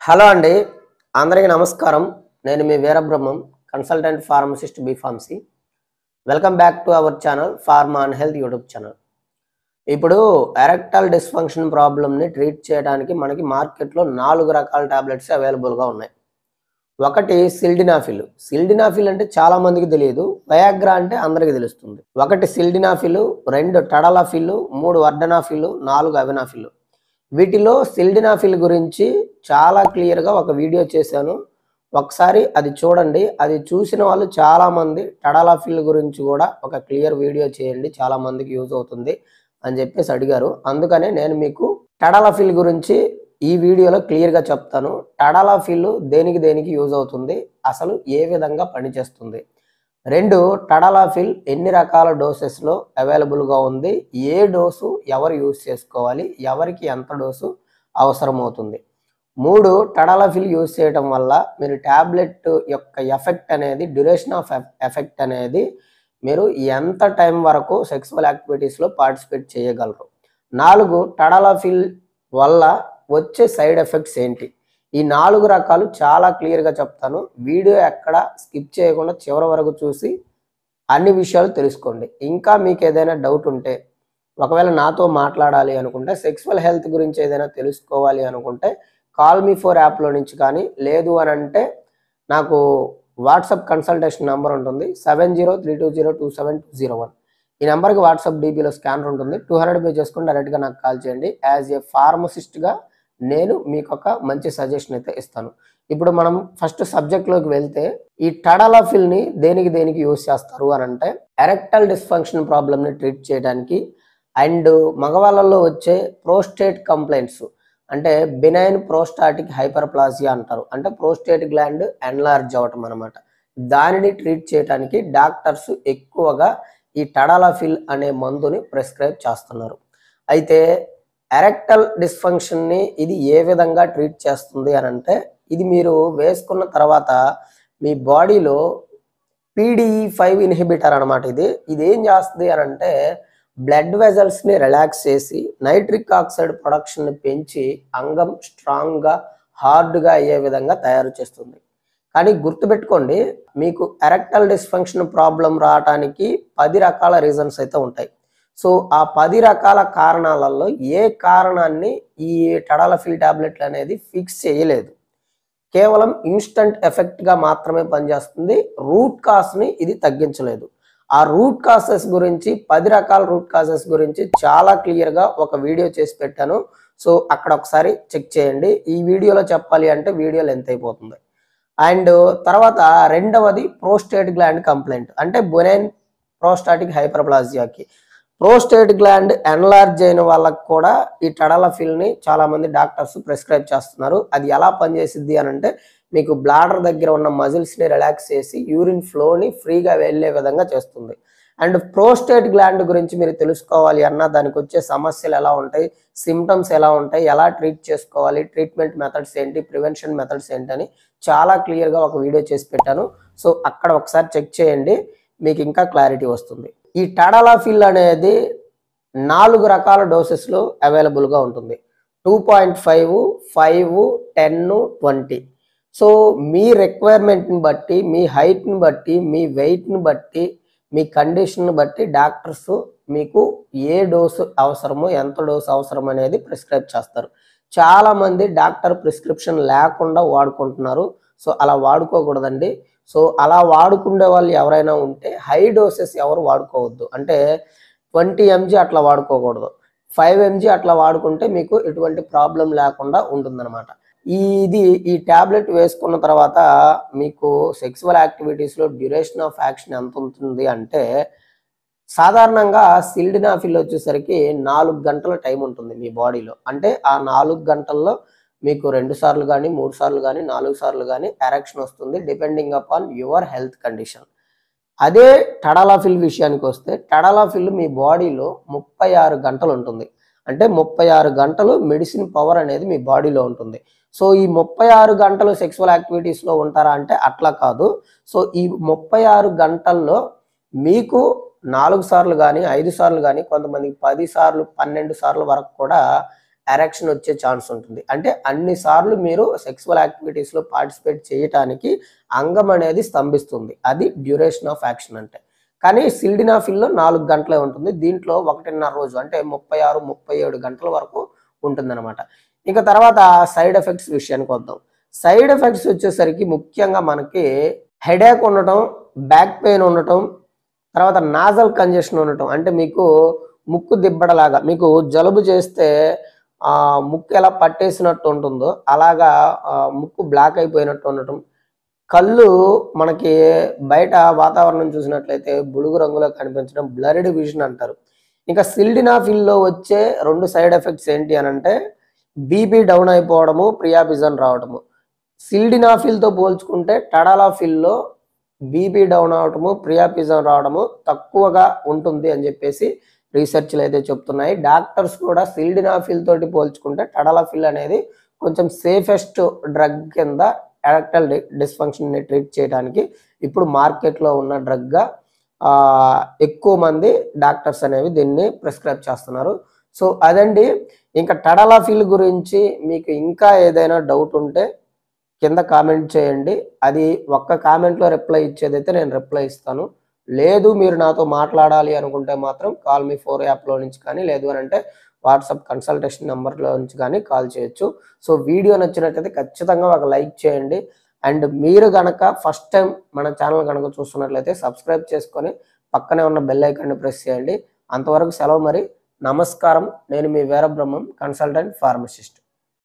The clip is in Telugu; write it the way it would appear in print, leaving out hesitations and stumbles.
హలో అండి, అందరికీ నమస్కారం. నేను మీ Veerabrahmam, consultant pharmacist B pharmacy. Welcome back to our channel pharma and health YouTube channel. ఇప్పుడు ఎరెక్టల్ డిస్ఫంక్షన్ ప్రాబ్లమ్ని ట్రీట్ చేయడానికి మనకి మార్కెట్లో 4 రకాల టాబ్లెట్స్ అవైలబుల్గా ఉన్నాయి. ఒకటి సిల్డినాఫిల్. సిల్డినాఫిల్ అంటే చాలా మందికి తెలియదు, వయాగ్రా అంటే అందరికీ తెలుస్తుంది. ఒకటి సిల్డినాఫిల్, 2 టడలాఫిల్, 3 వర్డనాఫిల్, 4 అవినాఫిల్. వీటిలో సిల్డినాఫిల్ గురించి చాలా క్లియర్గా ఒక వీడియో చేశాను, ఒకసారి అది చూడండి. అది చూసిన వాళ్ళు చాలామంది టడలాఫిల్ గురించి కూడా ఒక క్లియర్ వీడియో చేయండి, చాలామందికి యూజ్ అవుతుంది అని చెప్పేసి అడిగారు. అందుకనే నేను మీకు టడలాఫిల్ గురించి ఈ వీడియోలో క్లియర్గా చెప్తాను. టడలాఫిల్ దేనికి యూజ్ అవుతుంది, అసలు ఏ విధంగా పనిచేస్తుంది. 2 టడలాఫిల్ ఎన్ని రకాల డోసెస్లో అవైలబుల్గా ఉంది, ఏ డోసు ఎవరు యూజ్ చేసుకోవాలి, ఎవరికి ఎంత డోసు అవసరమవుతుంది. 3 టడలాఫిల్ యూజ్ చేయడం వల్ల మీరు ట్యాబ్లెట్ యొక్క ఎఫెక్ట్ అనేది, డ్యూరేషన్ ఆఫ్ ఎఫెక్ట్ అనేది మీరు ఎంత టైం వరకు సెక్సువల్ యాక్టివిటీస్లో పార్టిసిపేట్ చేయగలరు. 4 టడలాఫిల్ వల్ల వచ్చే సైడ్ ఎఫెక్ట్స్ ఏంటి. ఈ 4 రకాలు చాలా క్లియర్గా చెప్తాను. వీడియో ఎక్కడ స్కిప్ చేయకుండా చివరి వరకు చూసి అన్ని విషయాలు తెలుసుకోండి. ఇంకా మీకు ఏదైనా డౌట్ ఉంటే, ఒకవేళ నాతో మాట్లాడాలి అనుకుంటే, సెక్సువల్ హెల్త్ గురించి ఏదైనా తెలుసుకోవాలి అనుకుంటే కాల్ మీ ఫోర్ యాప్లో నుంచి కానీ, లేదు అని అంటే నాకు వాట్సాప్ కన్సల్టేషన్ నెంబర్ ఉంటుంది 7032027201. ఈ నెంబర్కి వాట్సాప్ డీబీలో స్కానర్ ఉంటుంది. 200 పే చేసుకుని డైరెక్ట్గా నాకు కాల్ చేయండి. యాజ్ ఏ ఫార్మసిస్ట్గా నేను మీకు ఒక మంచి సజెషన్ అయితే ఇస్తాను. ఇప్పుడు మనం ఫస్ట్ సబ్జెక్ట్లోకి వెళ్తే, ఈ టడలాఫిల్ని దేనికి యూజ్ చేస్తారు అని అంటే, ఎరెక్టల్ డిస్ఫంక్షన్ ప్రాబ్లమ్ని ట్రీట్ చేయడానికి, అండ్ మగవాళ్ళలో వచ్చే ప్రోస్టేట్ కంప్లైంట్స్, అంటే బినైన్ ప్రోస్టాటిక్ హైపర్ప్లాసియా అంటారు, అంటే ప్రోస్టేట్ గ్లాండ్ ఎన్లార్జ్ అవటం అనమాట. దానిని ట్రీట్ చేయడానికి డాక్టర్స్ ఎక్కువగా ఈ టడలాఫిల్ అనే మందుని ప్రిస్క్రైబ్ చేస్తున్నారు. అయితే ఎరెక్టల్ డిస్ఫంక్షన్ని ఇది ఏ విధంగా ట్రీట్ చేస్తుంది అని అంటే, ఇది మీరు వేసుకున్న తర్వాత మీ బాడీలో PDE5 ఇన్హిబిటర్ అనమాట. ఇది ఏం చేస్తుంది అని అంటే, బ్లడ్ వెజల్స్ని రిలాక్స్ చేసి నైట్రిక్ ఆక్సైడ్ ప్రొడక్షన్ని పెంచి అంగం స్ట్రాంగ్గా హార్డ్గా అయ్యే విధంగా తయారు చేస్తుంది. కానీ గుర్తుపెట్టుకోండి, మీకు ఎరెక్టల్ డిస్ఫంక్షన్ ప్రాబ్లం రావడానికి 10 రకాల రీజన్స్ అయితే ఉంటాయి. సో ఆ 10 రకాల కారణాలలో ఏ కారణాన్ని ఈ టడలాఫిల్ టాబ్లెట్లు అనేది ఫిక్స్ చేయలేదు. కేవలం ఇన్స్టంట్ ఎఫెక్ట్గా మాత్రమే పనిచేస్తుంది. రూట్ కాజ్ని ఇది తగ్గించలేదు. ఆ రూట్ కాజెస్ గురించి, 10 రకాల రూట్ కాజెస్ గురించి చాలా క్లియర్గా ఒక వీడియో చేసి పెట్టాను. సో అక్కడ ఒకసారి చెక్ చేయండి. ఈ వీడియోలో చెప్పాలి అంటే వీడియో లెంత్ అయిపోతుంది. అండ్ తర్వాత రెండవది ప్రోస్టేట్ గ్లాండ్ కంప్లైంట్, అంటే బొనైన్ ప్రోస్టాటిక్ హైపర్ప్లాసియాకి. ప్రోస్టేట్ గ్లాండ్ ఎన్లార్జ్ అయిన వాళ్ళకు కూడా ఈ టడలాఫిల్ని చాలామంది డాక్టర్స్ ప్రిస్క్రైబ్ చేస్తున్నారు. అది ఎలా పనిచేసిద్ది అని అంటే, మీకు బ్లాడర్ దగ్గర ఉన్న మజిల్స్ని రిలాక్స్ చేసి యూరిన్ ఫ్లోని ఫ్రీగా వెళ్ళే విధంగా చేస్తుంది. అండ్ ప్రోస్టేట్ గ్లాండ్ గురించి మీరు తెలుసుకోవాలి అన్నా, దానికి వచ్చే సమస్యలు ఎలా ఉంటాయి, సిమ్టమ్స్ ఎలా ఉంటాయి, ఎలా ట్రీట్ చేసుకోవాలి, ట్రీట్మెంట్ మెథడ్స్ ఏంటి, ప్రివెన్షన్ మెథడ్స్ ఏంటని చాలా క్లియర్గా ఒక వీడియో చేసి పెట్టాను. సో అక్కడ ఒకసారి చెక్ చేయండి, మీకు ఇంకా క్లారిటీ వస్తుంది. ఈ టడలాఫిల్ అనేది 4 రకాల డోసెస్లో అవైలబుల్గా ఉంటుంది. 2.5, 5, 10, 20. సో మీ రిక్వైర్మెంట్ని బట్టి, మీ హైట్ని బట్టి, మీ వెయిట్ని బట్టి, మీ కండిషన్ని బట్టి డాక్టర్స్ మీకు ఏ డోసు అవసరమో, ఎంత డోసు అవసరం అనేది ప్రిస్క్రైబ్ చేస్తారు. చాలామంది డాక్టర్ ప్రిస్క్రిప్షన్ లేకుండా వాడుకుంటున్నారు. సో అలా వాడుకోకూడదండి. సో అలా వాడుకునే వాళ్ళు ఎవరైనా ఉంటే హై డోసెస్ ఎవరు వాడుకోవద్దు. అంటే 20 mg అట్లా వాడుకోకూడదు. 5 mg అట్లా వాడుకుంటే మీకు ఎటువంటి ప్రాబ్లం లేకుండా ఉంటుందన్నమాట. ఈ ట్యాబ్లెట్ వేసుకున్న తర్వాత మీకు సెక్సువల్ యాక్టివిటీస్లో డ్యూరేషన్ ఆఫ్ యాక్షన్ ఎంత ఉంటుంది అంటే, సాధారణంగా సిల్డినాఫిల్ వచ్చేసరికి 4 గంటల టైం ఉంటుంది మీ బాడీలో. అంటే ఆ 4 గంటల్లో మీకు 2 సార్లు కానీ, 3 సార్లు కానీ, 4 సార్లు కానీ ఎరెక్షన్ వస్తుంది, depending upon your health condition. అదే టడలాఫిల్ విషయానికి వస్తే, టడలాఫిల్ మీ బాడీలో 36 గంటలు ఉంటుంది. అంటే 36 గంటలు మెడిసిన్ పవర్ అనేది మీ బాడీలో ఉంటుంది. సో ఈ 36 గంటలు సెక్సువల్ యాక్టివిటీస్లో ఉంటారా అంటే అట్లా కాదు. సో ఈ 36 గంటల్లో మీకు 4 సార్లు కానీ, 5 సార్లు కానీ, కొంతమందికి 10 సార్లు, 12 సార్లు వరకు కూడా ఎరెక్షన్ వచ్చే ఛాన్స్ ఉంటుంది. అంటే అన్నిసార్లు మీరు సెక్సువల్ యాక్టివిటీస్లో పార్టిసిపేట్ చేయటానికి అంగం అనేది స్తంభిస్తుంది. అది డ్యూరేషన్ ఆఫ్ యాక్షన్ అంటే. కానీ సిల్డినాఫిల్లో 4 గంటలే ఉంటుంది. దీంట్లో 1.5 రోజు అంటే 36, 37 గంటల వరకు ఉంటుందన్నమాట. ఇక తర్వాత సైడ్ ఎఫెక్ట్స్ విషయానికి వద్దాం. సైడ్ ఎఫెక్ట్స్ వచ్చేసరికి ముఖ్యంగా మనకి హెడేక్ ఉండటం, బ్యాక్ పెయిన్ ఉండటం, తర్వాత నాజల్ కంజెషన్ ఉండటం. అంటే మీకు ముక్కు దిబ్బడలాగా, మీకు జలుబు చేస్తే ముక్కు ఎలా పట్టేసినట్టు ఉంటుందో అలాగా ముక్కు బ్లాక్ అయిపోయినట్టు ఉండటం, కళ్ళు మనకి బయట వాతావరణం చూసినట్లయితే బులుగు రంగులో కనిపించడం, బ్లర్డ్ విజన్ అంటారు. ఇంకా సిల్డినాఫిల్లో వచ్చే 2 సైడ్ ఎఫెక్ట్స్ ఏంటి అని అంటే బీపీ డౌన్ అయిపోవడము, ప్రియాపిజన్ రావడము. సిల్డినాఫిల్తో పోల్చుకుంటే టడాలాఫిల్లో బీపీ డౌన్ అవడము, ప్రియాపిజన్ రావడము తక్కువగా ఉంటుంది అని చెప్పేసి రీసెర్చ్లు అయితే చెప్తున్నాయి. డాక్టర్స్ కూడా సిల్డినాఫిల్ తోటి పోల్చుకుంటే టడాలాఫిల్ అనేది కొంచెం సేఫెస్ట్ డ్రగ్ కింద ఎరెక్టైల్ డిస్ఫంక్షన్ని ట్రీట్ చేయడానికి ఇప్పుడు మార్కెట్లో ఉన్న డ్రగ్గా ఎక్కువ మంది డాక్టర్స్ అనేవి దీన్ని ప్రిస్క్రైబ్ చేస్తున్నారు. సో అదండి. ఇంకా టడాలాఫిల్ గురించి మీకు ఇంకా ఏదైనా డౌట్ ఉంటే కింద కామెంట్ చేయండి. అది ఒక్క కామెంట్లో రిప్లై ఇచ్చేదైతే నేను రిప్లై ఇస్తాను. లేదు మీరు నాతో మాట్లాడాలి అనుకుంటే మాత్రం కాల్ మీ 4 యాప్లో నుంచి కానీ, లేదు అని అంటే వాట్సాప్ కన్సల్టేషన్ నెంబర్లో నుంచి కానీ కాల్ చేయొచ్చు. సో వీడియో నచ్చినట్లయితే ఖచ్చితంగా ఒక లైక్ చేయండి. అండ్ మీరు కనుక ఫస్ట్ టైం మన ఛానల్ కనుక చూస్తున్నట్లయితే సబ్స్క్రైబ్ చేసుకొని పక్కనే ఉన్న బెల్ ఐకాన్ని ప్రెస్ చేయండి. అంతవరకు సెలవు మరి. నమస్కారం. నేను మీ వీరబ్రహ్మం, కన్సల్టెంట్ ఫార్మసిస్ట్.